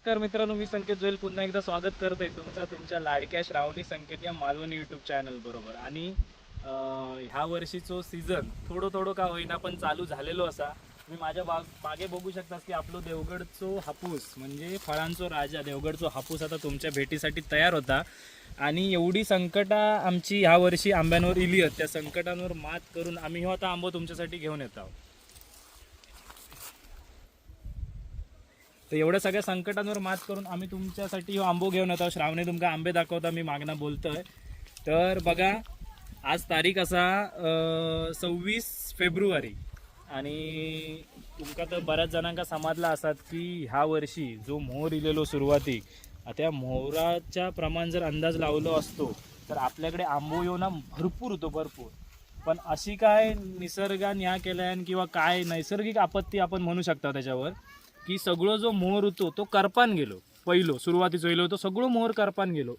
तर मित्रांनो, मी संकेत जोईल पुन्हा एकदा स्वागत करतोय तुमच्या लाडक्या श्रावणी संकेत या मालवणी यूट्यूब चॅनल बरोबर. आणि ह्या वर्षीचो सीझन थोडं थोडं का होईना पण चालू झालेलो असा. तुम्ही माझ्या मागे बघू शकता की आपलो देवगडचो हापूस म्हणजे फळांचो राजा देवगडचो हापूस आता तुमच्या भेटीसाठी तयार होता. आणि एवढी संकटा आमची ह्या वर्षी आंब्यांवर इली आहेत, त्या संकटांवर मात करून आम्ही हो आता आंबो तुमच्यासाठी घेऊन येत आहोत. तर एवढ्या सगळ्या संकटांवर मात करून आम्ही तुमच्यासाठी हो आंबो घेऊन येतो. श्रावणी तुमका आंबे दाखवता मी मागणं बोलतोय. तर बघा, आज तारीख असा 26 फेब्रुवारी. आणि तुमका तर बऱ्याच जणांका समजला असतात की ह्या वर्षी जो मोहर इलेलो सुरुवातीक, त्या मोहराच्या प्रमाण जर अंदाज लावलो असतो तर आपल्याकडे आंबो येऊ ना भरपूर होतो, भरपूर. पण अशी काय निसर्गान ह्या केल्यान किंवा काय नैसर्गिक आपत्ती आपण म्हणू शकता त्याच्यावर, की सगळं जो मोहर होतो तो करपान गेलो. पहिलो सुरुवातीचो येलो तो सगळं मोहर करपान गेलो.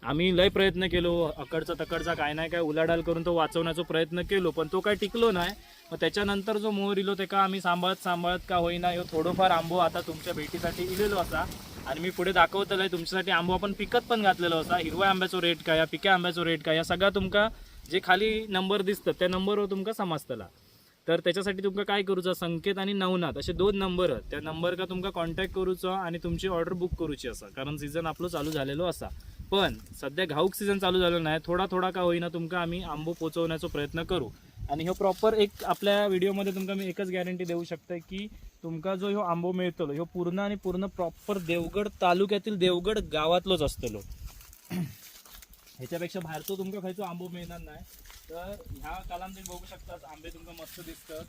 आम्ही लय प्रयत्न केलो, अकडचा तकडचा काय नाही काय उलाढाल करून तो वाचवण्याचा प्रयत्न केलो, पण तो काय टिकलो नाही. मग त्याच्यानंतर जो मोहर इलो ते का आम्ही सांभाळत सांभाळत का होईना ह्यो थोडंफार आंबो आता तुमच्या भेटीसाठी इलेलो असा. आणि मी पुढे दाखवतलोय तुमच्यासाठी आंबो आपण पिकत पण घातलेलो असा. हिरव्या आंब्याचो रेट काय, या पिक्या आंब्याचो रेट काय, या सगळा तुमका जे खाली नंबर दिसतात त्या नंबरवर तुमका समजतला. तर त्याच्यासाठी तुमका काय करूचा, संकेत आणि नवनाथ असे 2 नंबर आहेत, त्या नंबर का तुमका कॉन्टॅक्ट करूचो आणि तुमची ऑर्डर बुक करूची असा. कारण सीझन आपलं चालू झालेलो असा. पण सध्या घाऊक सीझन चालू झालेलो नाही, थोडा थोडा का होईना तुमका आम्ही आंबो पोचवण्याचा प्रयत्न करू. आणि ह्यो प्रॉपर एक आपल्या व्हिडिओमध्ये तुमका मी एकच गॅरंटी देऊ शकतो की तुमका जो ह्यो आंबो मिळतो ह्यो पूर्ण आणि पूर्ण प्रॉपर देवगड तालुक्यातील देवगड गावातलोच असतलो. ह्याच्यापेक्षा बाहेरचो तुमका खायचो आंबो मिळणार नाही. तर ह्या कालाम तुम्ही बघू शकता आंबे तुमका मस्त दिसतात.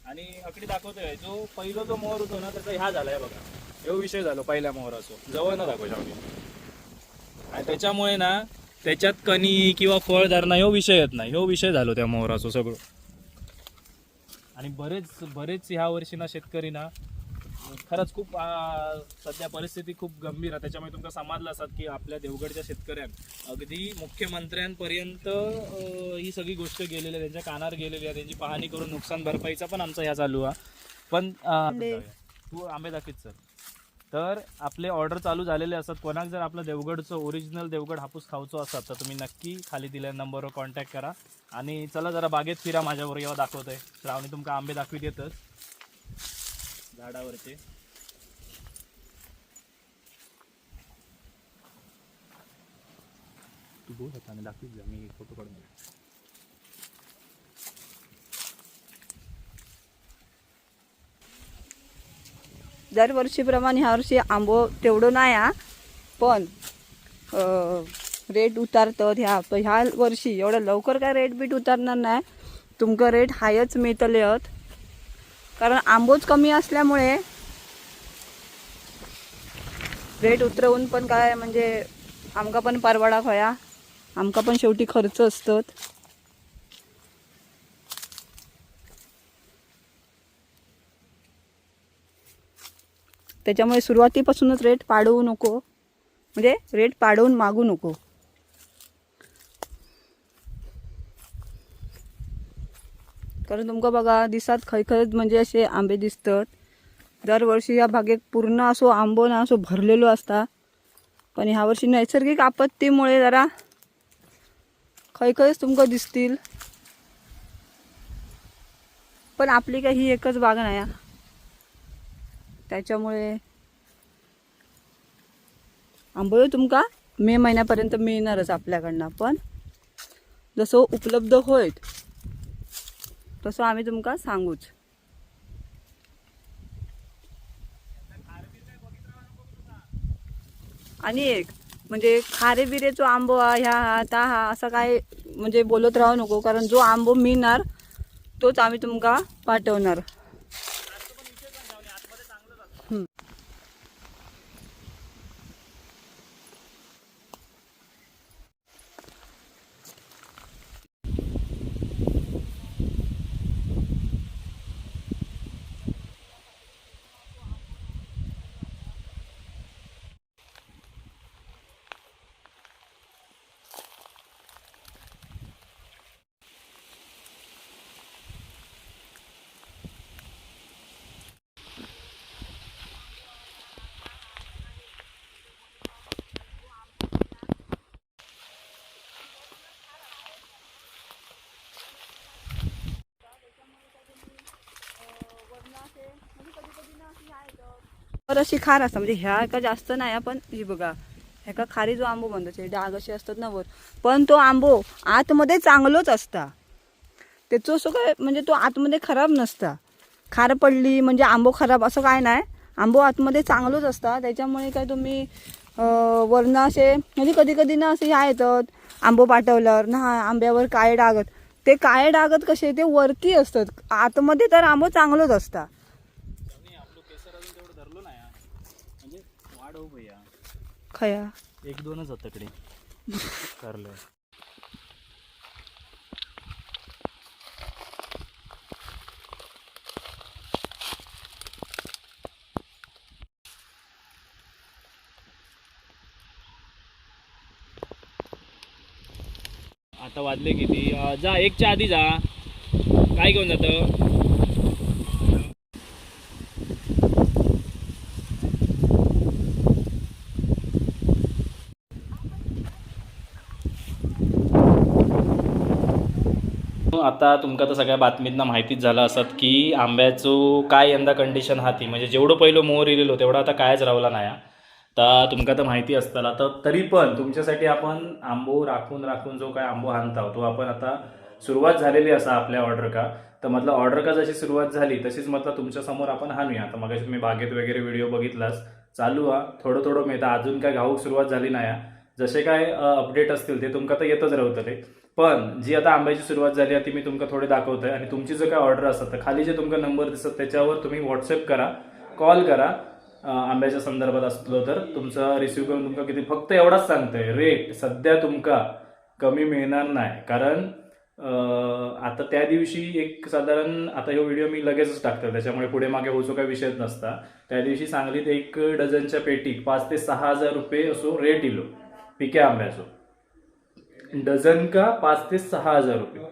आणि अकडी दाखवतोय जो पहिला जो मोहर होतो ना त्याचा ह्या झालाय बघा. ह्यो विषय झालो पहिल्या मोहराचो, जवळ न दाखव शावणी. आणि त्याच्यामुळे ना त्याच्यात कणी किंवा फळ धरणा ह्यो विषय येत नाही, ह्यो विषय झालो त्या मोहराचो सगळं. आणि बरेच बरेच ह्या वर्षी ना शेतकरी ना खरंच खूप सध्या परिस्थिती खूप गंभीर आहे. त्याच्यामुळे तुमका समजलं असतात की आपल्या देवगडच्या शेतकऱ्यांना अगदी मुख्यमंत्र्यांपर्यंत ही सगळी गोष्ट गेलेली आहे, त्यांच्या कानावर गेलेली आहे. त्यांची पाहणी करून नुकसान भरपाईचा पण आमचा ह्या चालू आहे. पण तू आंबे दाखवीत सर. तर आपले ऑर्डर चालू झालेले असतात. कोणाक जर आपलं देवगडचं ओरिजिनल देवगड हापूस खाऊचो असतात तर तुम्ही नक्की खाली दिलेल्या नंबरवर कॉन्टॅक्ट करा. आणि चला जरा बागेत फिरा माझ्यावर, येवा दाखवतोय. श्रावणी तुमका आंबे दाखवीत येतच झाडावरचे. तू बोल होता आणि दाखवीत जा, मी फोटो काढून घेतो. दरवर्षीप्रमाणे ह्या वर्षी आंबो तेवढं नाही हा, पण रेट उतारतात. ह्या वर्षी एवढं लवकर काय रेट बीट उतारणार नाही. तुमका रेट हायच मिळतले आहेत, कारण आंबोच कमी असल्यामुळे रेट उतरवून पण काय म्हणजे आमका पण परवडा खया, आमका पण शेवटी खर्च असतात. त्याच्यामुळे सुरुवातीपासूनच रेट पाडवू नको, म्हणजे रेट पाडवून मागू नको. कारण तुमका बघा दिसात खैखरच म्हणजे असे आंबे दिसतात. दरवर्षी या बागेत पूर्ण असो आंबो ना असो भरलेलो असता, पण ह्या वर्षी नैसर्गिक आपत्तीमुळे जरा खैखरच तुमका दिसतील. पण आपली काही ही एकच बाग नाही, त्याच्यामुळे आंबो तुमका मे महिन्यापर्यंत मिळणारच आपल्याकडनं. पण जसं उपलब्ध होईल तसं आम्ही तुमका सांगूच. आणि एक म्हणजे खारे बिरेचो आंबो ह्या आता हा असं काय म्हणजे बोलत राहू नको, कारण जो आंबो मिळणार तोच आम्ही तुमका पाठवणार. तर अशी खार असतात म्हणजे ह्या का जास्त नाही पण ही बघा ह्या खारी जो आंबो बनतो डाग असे असतात ना वर पण तो आंबो आतमध्ये चांगलोच असता त्याचं असं काय म्हणजे तो आतमध्ये खराब नसता खार पडली म्हणजे आंबो खराब असं काय नाही आंबो आतमध्ये चांगलोच असता त्याच्यामुळे काय तुम्ही वरनं असे म्हणजे कधी कधी ना असे ह्या येतात आंबो पाठवल्यावर ना आंब्यावर काळे डागत ते काळे डागत कसे ते वरती असतात आतमध्ये तर आंबो चांगलोच असता खया 1-2च होत कडे करलं आता वाजले किती जा 1च्या आधी जा काय घेऊन जातं आता तुमका तर सगळ्या बातमीतना माहितीच झालं असत की आंब्याचो काय यंदा कंडिशन हाती म्हणजे जेवढं पहिलं मोहर इलेलो तेवढा आता कायच रावला नाही तर तुमका तर माहिती असताना तर तरी पण तुमच्यासाठी आपण आंबो राखून जो काय आंबो हाणता तो आपण आता सुरुवात झालेली असा आपल्या ऑर्डर का तर म्हटलं ऑर्डर का जशी सुरुवात झाली तशीच म्हटलं तुमच्यासमोर आपण हाणूया आता मग तुम्ही बागेत वगैरे व्हिडिओ बघितलास चालू थोडं थोडं मिळतं अजून काय घाऊक सुरुवात झाली नाही जसे काय अपडेट असतील ते तुमका तर येतच राहतले पण जी आता आंब्याची सुरुवात झाली आहे ती मी तुमका थोडे दाखवतोय आणि तुमची जर काय ऑर्डर असतात तर खाली जे तुमका नंबर दिसत त्याच्यावर तुम्ही व्हॉट्सअप करा कॉल करा आंब्याच्या संदर्भात असलो तर तुमचा रिसिव्ह करून तुमका किती फक्त एवढाच सांगतोय रेट सध्या तुमका कमी मिळणार नाही कारण आता त्या दिवशी एक साधारण आता हे व्हिडिओ मी लगेचच टाकतो त्याच्यामुळे पुढे मागे होतो काही विषयच नसता त्या दिवशी सांगलीत 1 डझनच्या पेटी 5 ते 6 हजार रुपये असो रेट इलो पिक्या आंब्याचो डझन का 5 ते 6 हजार रुपये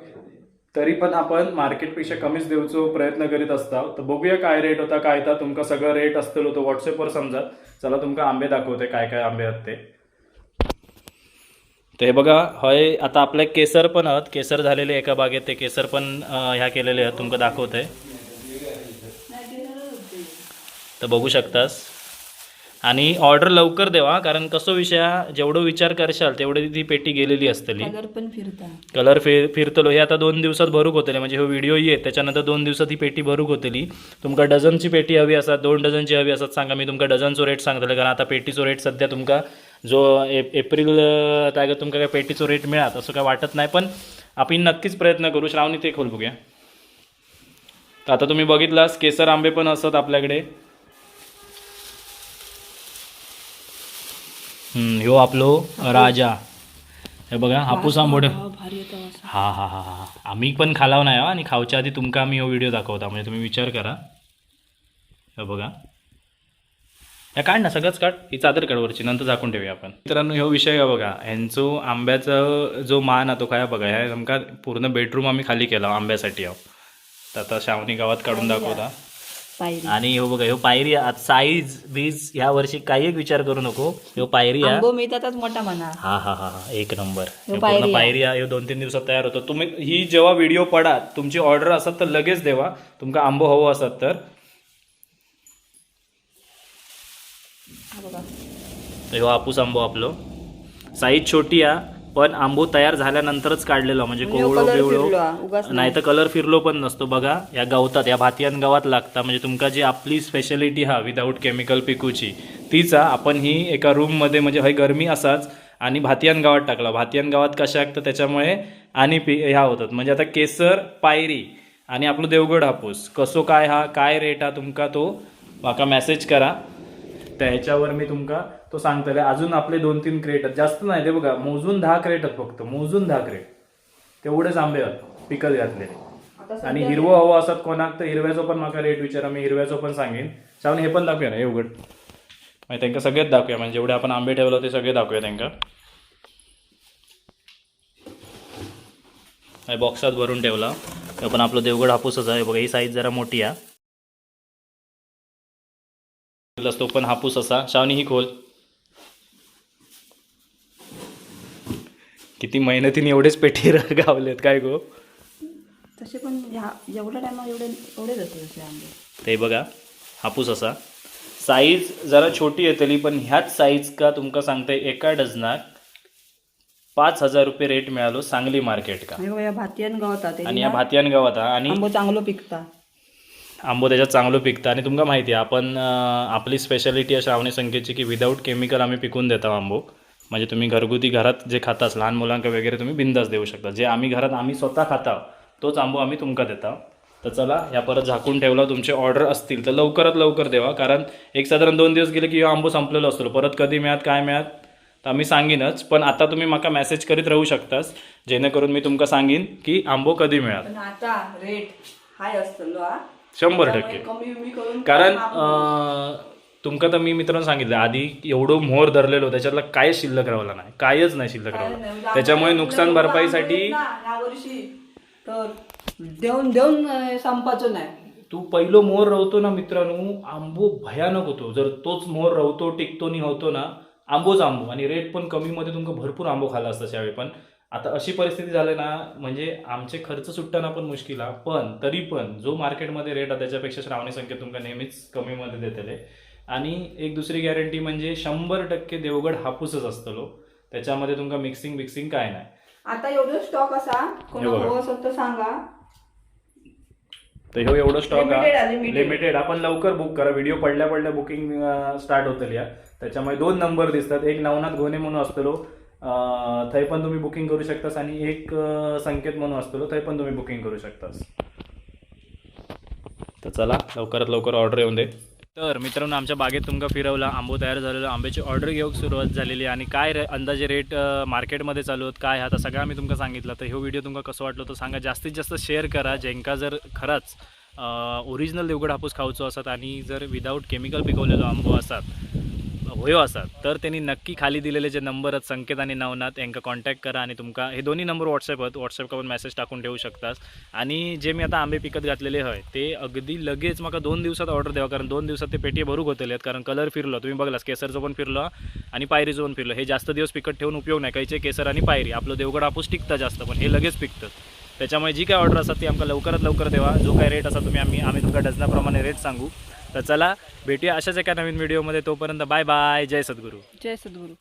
तरी पण आपण मार्केटपेक्षा कमीच देऊचो प्रयत्न करीत असता तर बघूया काय रेट होता काय तर तुमका सगळं रेट असतलो तो व्हॉट्सअपवर समजा चला तुमका आंबे दाखवते काय काय आंबे आहेत ते बघा हय आता आपल्या केसर पण आहेत केसर झालेले एका बागेत ते केसर पण ह्या केलेले आहेत तुमका दाखवते तर बघू शकतास आणि ऑर्डर लवकर देवा कारण कसं विषय जेवढं विचार करशाल तेवढी ती पेटी गेलेली असतली कलर पण फिरता कलर फिरतलो हे आता 2 दिवसात भरूक होतले म्हणजे हे व्हिडिओ येत त्याच्यानंतर 2 दिवसात ही पेटी भरूक होतली तुमका डझनची पेटी हवी असतात 2 डझनची हवी असतात सांगा मी तुमका डझनचो रेट सांगतले कारण आता पेटीचो रेट सध्या तुमका जो एप्रिल त्याग तुमका काय पेटीचो रेट मिळात असं काय वाटत नाही पण आपण नक्कीच प्रयत्न करू श्रावणी ते खोल बघूया तर आता तुम्ही बघितलास केसर आंबे पण असतात आपल्याकडे ह्यो आपलो राजा हे बघा हापूस आंबोड हा हा हा हा आम्ही पण खालाव नाही आणि खावच्या आधी तुमका आम्ही हो व्हिडिओ दाखवता म्हणजे तुम्ही विचार करा हे बघा या काढ ना सगळंच काढ ही चादर काढवरची नंतर झाकून ठेवूया आपण मित्रांनो ह्यो विषय बघा ह्यांचो आंब्याचा जो मान तो काय बघा ह्या आमका पूर्ण बेडरूम आम्ही खाली केला आंब्यासाठी तर आता श्रावणी गावात काढून दाखवता आणि हो बघा ह्यो पायरी साईज बीज ह्या वर्षी काही एक विचार करू नको ह्यो पायरी मोठा म्हणा हा हा हा हा 1 नंबर पूर्ण पायरी ह्यो 2-3 दिवसात तयार होतो तुम्ही ही जेव्हा व्हिडिओ पडा तुमची ऑर्डर असत तर लगेच देवा तुमका आंबो हवं असत तर ह्यो हापूस आंबो आपलो साईज छोटी पण आंबो तयार झाल्यानंतरच काढलेला म्हणजे कोवळो बिवळो नाही तर कलर फिरलो पण नसतो बघा या गावतात या भातियान गावात लागता म्हणजे तुमका जी आपली स्पेशालिटी विदाऊट केमिकल पिकूची तीच आपण ही एका रूममध्ये म्हणजे हय गरमी असाच आणि भातियान गावात टाकला भातियान गावात कशाक तर त्याच्यामुळे आणि ह्या होतात म्हणजे आता केसर पायरी आणि आपलं देवगड हापूस कसो काय रेट तुमका तो माका मेसेज करा त्याच्यावर मी तुमका तो सांगतले अजून आपले 2-3 क्रेट आहेत जास्त नाही ते बघा मोजून 10 क्रेट आहेत फक्त मोजून 10 क्रेट तेवढेच आंबे आहेत पिकत घातलेले आणि हिरवं हवं असत कोणाक तर हिरव्याचो पण माका रेट विचारा मी हिरव्याचो पण सांगेन शावणी हे पण दाखवूया ना हे उघड म्हणजे त्यांना सगळेच दाखवूया म्हणजे जेवढे आपण आंबे ठेवलं ते सगळे दाखवूया त्यांना बॉक्सात भरून ठेवला पण आपलं देवगड हापूसच आहे बघा ही साईज जरा मोठी आहे तो पण हापूस असा शावणी ही खोल किती मेहनतीने एवढेच पेटी गावलेत काय गो तसे पण जेवढ्या टायमा एवढेच असते आंबे ते बघा हापूस असा साईज जरा छोटी येतली पण ह्याच साईज का तुमका सांगते एका डझनाक 5,000 रुपये रेट मिळालो सांगली मार्केट का. आणि या भातियान गावात आणि या भातियान गावात हा. आणि आंबो चांगलो पिकता. आंबो त्याच्यात चांगलं पिकतं आणि तुमका माहिती आहे आपण आपली स्पेशालिटी आहे श्रावणी संख्येची की विदाऊट केमिकल आम्ही पिकून देतो आंबो. म्हणजे तुम्ही घरगुती घरात जे खातास लहान मुलांका वगैरे तुम्ही बिंदास देऊ शकता. जे आम्ही घरात आम्ही स्वतः खाता तोच आंबो आम्ही तुमका देता. तर चला या परत झाकून ठेवला. तुमचे ऑर्डर असतील तर लवकरात लवकर देवा कारण एक साधारण 2 दिवस गेले की आंबो संपलेलो असतो. परत कधी मिळत काय मिळत तर आम्ही सांगीनच. पण आता तुम्ही माका मेसेज करीत राहू शकतास जेणेकरून मी तुमका सांगीन की आंबो कधी मिळत. पण आता रेट हाय असतलो हा 100% कमी बिमी करून कारण तुमका तर मी मित्रांनो सांगितलं आधी एवढं मोहर धरलेलो त्याच्यातला कायच शिल्लक राहिला नाही. कायच नाही शिल्लक राहिला. त्याच्यामुळे नुकसान भरपाईसाठी या वर्षी तर देऊन देऊन संपायचं नाही. तू पहिलो मोहर रवतो ना मित्रांनो आंबो भयानक होतो. जर तोच मोहर रवतो टिकतो नाही होतो ना आंबोच आंबो. आणि रेट पण कमीमध्ये तुमका भरपूर आंबो खाला असता त्यावेळी. पण आता अशी परिस्थिती झाली ना म्हणजे आमचे खर्च सुट्टाना पण मुश्किल आहे. पण तरी पण जो मार्केटमध्ये रेट आहे त्याच्यापेक्षा श्रावणी संख्या तुमका नेहमीच कमीमध्ये देतले. आणि एक दुसरी गॅरंटी म्हणजे 100% देवगड हापूसच असतलो. त्याच्यामध्ये तुमका मिक्सिंग काय नाही. आता एवढं स्टॉक असा कोण असेल तर सांगा. तर ह्यो एवढं स्टॉक आहे Limited. लिमिटेड. आपण लवकर बुक करा. व्हिडिओ पडल्या बुकिंग स्टार्ट होतली या. त्याच्यामुळे 2 नंबर दिसतात. एक नवनाथ घोणे म्हणून असतलो थंय पण तुम्ही बुकिंग करू शकतास आणि एक संकेत म्हणून असतलो थंय पण तुम्ही बुकिंग करू शकतास. तर चला लवकरात लवकर ऑर्डर येऊन दे. तर मित्रांनो आमच्या बागेत तुमका फिरवला आंबो तयार झालेला. आंब्याची ऑर्डर घेऊक सुरुवात झालेली आणि काय अंदाजे रेट मार्केटमध्ये चालू आहेत काय आता सगळं आम्ही तुमका सांगितलं. तर ह्यो व्हिडिओ तुमका कसं वाटलं तर सांगा. जास्तीत जास्त शेअर करा ज्यांका जर खरंच ओरिजिनल देवगड हापूस खाऊचो असतात आणि जर विदाऊट केमिकल पिकवलेलो आंबो असतात होयो असतात तर त्यांनी नक्की खाली दिलेले जे नंबर आहेत संकेत आणि नवनाथ यांका कॉन्टॅक्ट करा. आणि तुमका हे दोन्ही नंबर व्हॉट्सअप आहेत. व्हॉट्सअपका पण मेसेज टाकून ठेवू शकतात. आणि जे मी आता आंबे पिकत घातलेले आहे ते अगदी लगेच मला 2 दिवसात ऑर्डर द्यावा कारण 2 दिवसात ते पेटी भरूक होतले आहेत. कारण कलर फिरलो तुम्ही बघलास केसरचं पण फिरलो आणि पायरीचं पण फिरलो. हे जास्त दिवस पिकत ठेवून उपयोग नाही. काहीचे केसर आणि पायरी आपलं देवगड हापूस टिकतं जास्त पण हे लगेच पिकतं. त्याच्यामुळे जी काय ऑर्डर असतात ती आमका लवकरात लवकर देवा. जो काय रेट असा आम्ही तुमका डझनाप्रमाणे रेट सांगू. तर चला भेटूया अशाच एका नवीन व्हिडिओमध्ये. तोपर्यंत बाय बाय. जय सद्गुरू. जय सद्गुरू.